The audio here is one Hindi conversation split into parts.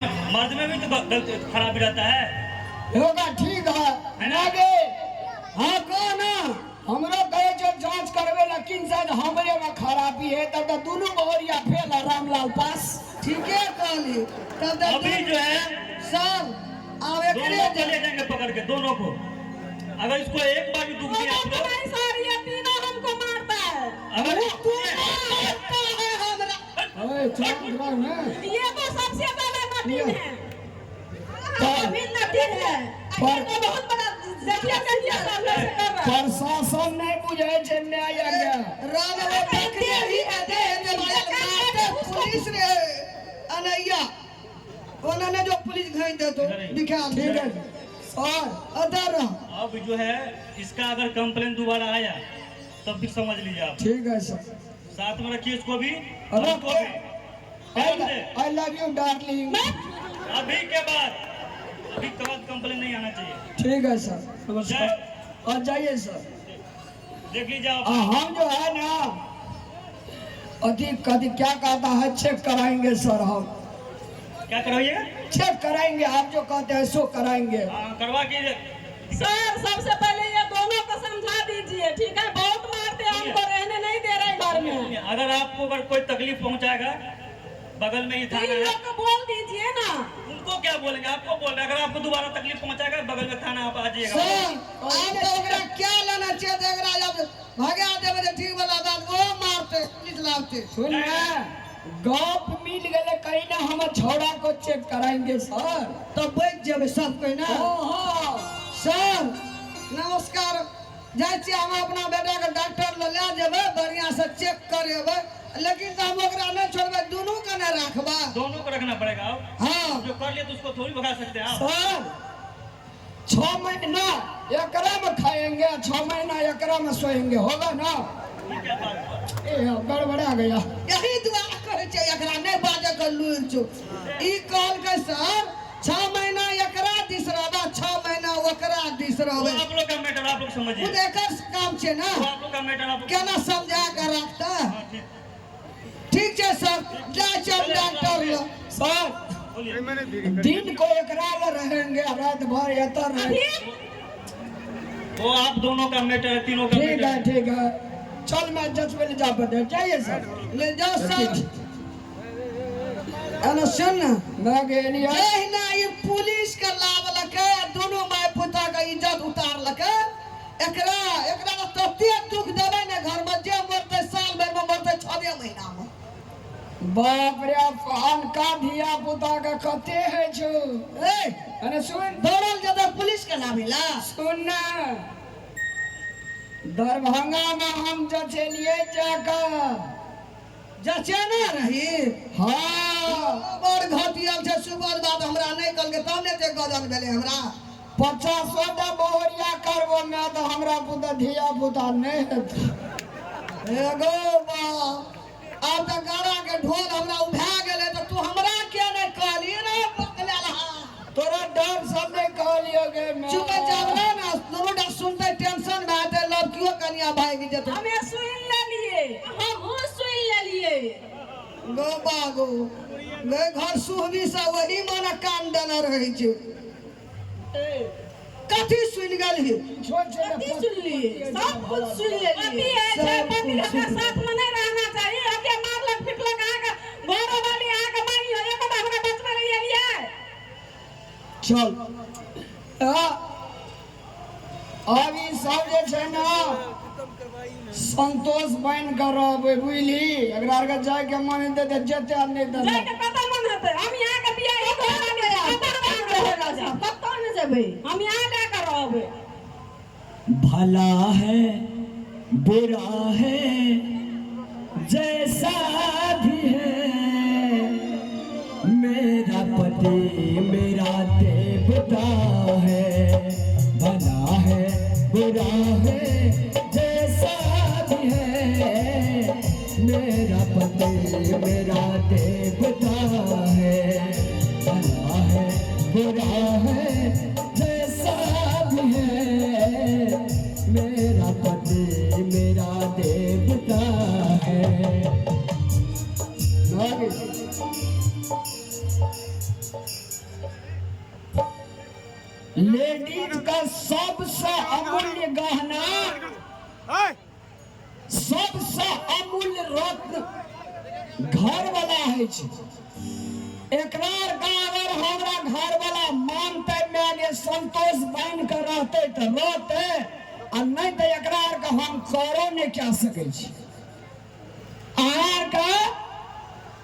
मर्द में भी तो खराबी रहता है। होगा ठीक है ना गे। हाँ कहो ना हमरो कहे जो जांच करवे लेकिन शायद हमरे में खराबी है तब तो दोनों बहरिया फेल रामलाल पास। ठीक है कहली तब अभी जो है सब अब दोनों को ले जाएंगे पकड़ के दोनों को। अगर इसको एक बार भी दुख दिया आप लोग तीनों हमको मारता है। अगर अरे चांद ना ये तो सबसे बड़ा नटीन है। पर- भी नटीन है। पर- ये तो बहुत बड़ा जटिया जटिया सब लोग से कर रहा है। प्रशासन नहीं बुझे छे न्याय आज्ञा। राम वो पकड़े ही दे दे मारते पुलिस रे अनैया उन्होंने जो पुलिस घाई दे तो दिखा ठीक है सर अदर अब जो है इसका अगर कंप्लेन दोबारा आया तब भी समझ लीजिए आप। ठीक है सर। साथ में रखिए इसको भी अरे हमको भी। I love you darling. अभी के बाद कंप्लेन नहीं आना चाहिए। ठीक है सर नमस्कार और जाइए सर। देख लीजिए आप। हम जो है ना अधिक कभी क्या कहता है चेक कराएंगे सर। हम क्या करवाइएगा? चेक कराएंगे आप जो कहते हैं सो कराएंगे। करवा के सर सबसे पहले ये दोनों को समझा दीजिए ठीक है। बहुत मारते हैं हमको रहने नहीं दे रहे घर में। अगर आपको अगर कोई तकलीफ पहुंचाएगा बगल में ही थाना इन है। लोग को बोल दीजिए ना। उनको क्या बोलेंगे? आपको बोल रहे हैं। अगर आपको दोबारा तकलीफ पहुंचाएगा बगल में थाना आप आ जाइएगा। सर आप तो ओकरा क्या लेना चाहिए थे ओकरा जब भगा देबे तो ठीक वाला बात वो मारते पुलिस लाते सुन ना गप मिल गए कहीं ना हम छोड़ा को चेक कराएंगे सर। तब बैठ जेबे सब कोई ना हाँ सर नमस्कार जाय छी हम अपना बेटा के डॉक्टर ले जेबे बढ़िया से चेक करेबे लेकिन तो हम ओकरा नहीं छोड़बे दोनों का ना रखबा। दोनों को रखना पड़ेगा। आप हाँ जो कर लिए तो उसको थोड़ी भगा सकते हैं आप। सर 6 महीना एकरा में खाएंगे 6 महीना एकरा में सोएंगे होगा ना। ये क्या बात है? ए गड़बड़ा गया। यही दुआ करे छै एकरा नहीं बाजे कर लूर छो ई कॉल के सर 6 महीना एकरा दिस रहबा 6 महीना ओकरा दिस वो रहबे आप लोग का मैटर आप लोग समझिए। खुद एकर काम छै ना वो आप लोग का मैटर आप लोग। केना समझा कर रखता हाँ, ठीक। ठीक छै सर जाय छी हम डॉक्टर ल सर बोलिए। दिन को एकरा ले रहेंगे रात भर एतर रहे। वो आप दोनों का मैटर है तीनों का ठीक मैटर है ठीक है चल मैं जज में ले जा बदे जाइए सर। ले जाओ सर अन सुन मैं गेलिया जहिना ये पुलिस के लाभ लके दोनों माय पुता के इज्जत उतार लके एकरा तते दुख देबे ने घर में जे मरते साल भर में मरते 6 महीना में। बाप रे फान का धिया पुता का कते है जो। ए अरे सुन दौड़ल जब पुलिस के लाभ ला सुन ना दरभंगा में हम जचेलिए जाकर जचे ना रही हाँ बड़ घटिया छै सुबह बात हमरा नहीं कल के तब ने ते गजन भेले हमरा 50 बोहरिया करबो ना तो हमरा पुता धिया पुता नहीं है। एगो बा अब तो गाड़ा के ढोल हमरा उठा गेले तो तू हमरा क्या नहीं कहली रे पकले रहा तोरा डर सब नहीं कहलियोगे मैं चुप जाब रे ना दोनों डा सुनते टेंशन में आते लव क्यों कनिया भाई जते हमें सुन ले लिए हम सुन ले लिए। गो बागो गे घर सुहबी से वही मन कान देना रही छै कथी सुन गेली कथी सुन लिए सब कुछ सुन ले लिए। सब पति कुछ के सुन साथ में नहीं रहना चाहिए। आके मारलक पिटलक आके घरों वाली आके मारी हो एक बार हमरा बचपन में ये लिया चल अभी सब जे छै ना संतोष बन कर रहबे बुझली। एकरा के जाय के मन दे दे जेते नहीं दे जाके पता मन होते हम यहाँ के बियाह ही तो वाली पता मन रहे राजा पता न जेबे हम यहाँ लेकर रहबे। भला है बुरा है जैसा भी है मेरा पति मेरा देवता है। भला है बुरा है जैसा भी है मेरा पति मेरा देवता है। भला है बुरा है जैसा भी है मेरा पति मेरा देवता है। लेडीज का सबसे अमूल्य गहना, सबसे अमूल्य रत्न घर वाला है। एकरा का अगर हमरा घर वाला मानते में संतोष बन कर रहते तो रहते, आ नहीं तो एकरा का हम करो नहीं क्या सके छी। आहार का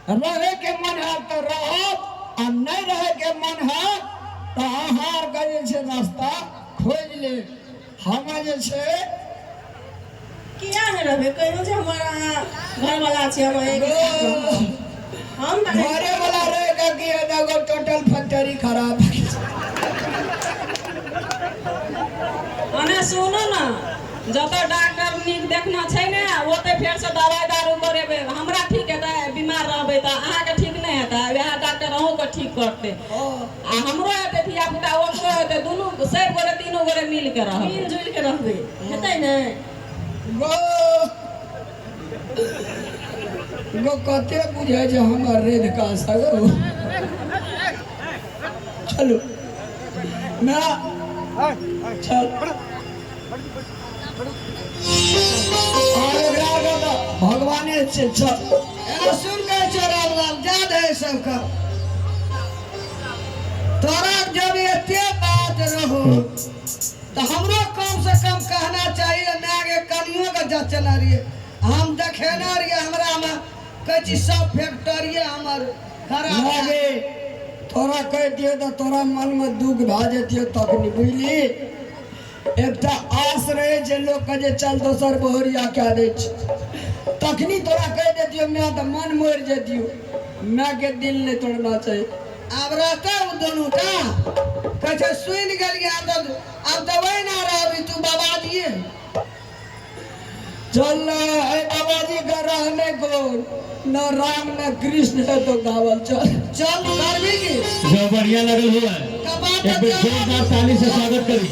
रहे के मन है तो रहो, आ नहीं रहे के मन है तो आहार का जे रास्ता खोज ले। हम जे किया है रहे कहियो जे हमारा घर वाला छे हम घरे वाला रहेगा कि एगो टोटल फैक्ट्री खराब अने सुनो ना, जत डॉक्टर नीक देखना छै ने ओते फेर से दवाई दारू करेबे। हमरा ठीक हेतै, बीमार रहबे त अहाँ के ठीक नहीं हेतै, वह डॉक्टर अहूँ के ठीक करते। आ हमरो हेतै धिया पुता ओकरो हेतै, दुनू सब गोरे तीनों गोरे मिल के रहब, मिल जुल के रहबे, हेतै ने। गो कते बुझे जे हमर रेद का सगो। चलो ना चल भगवाने से चल। सुन के चोराल याद है सबका। तोरा जब एते बात रहो तो हमरो कम से कम कहना चाहिए। मैं आगे कनियों का जचना रहिए, हम देखेना रहिए हमरा में कची सब फैक्ट्री हमर खराब लागे। तोरा कह दिए तो तोरा मन में दुख भा जेतियो तखनी बुझली। एकटा आस रहे जे लोग के जे चल दोसर बहरिया कह दे तखनी तोरा कह देतियो मैं तो मन मोर जेतियो। मैं के दिल नहीं तोड़ना चाहिए। अब रहता वो दोनों का कहे सुन गलिए। अब दवाई ना रही तू बाबा दिए चल बाबाजी का रहने को न राम न कृष्ण है तो गावल चल चल करबी की जो बढ़िया लगल हुआ है, एक बेर जोरदार ताली से स्वागत करी।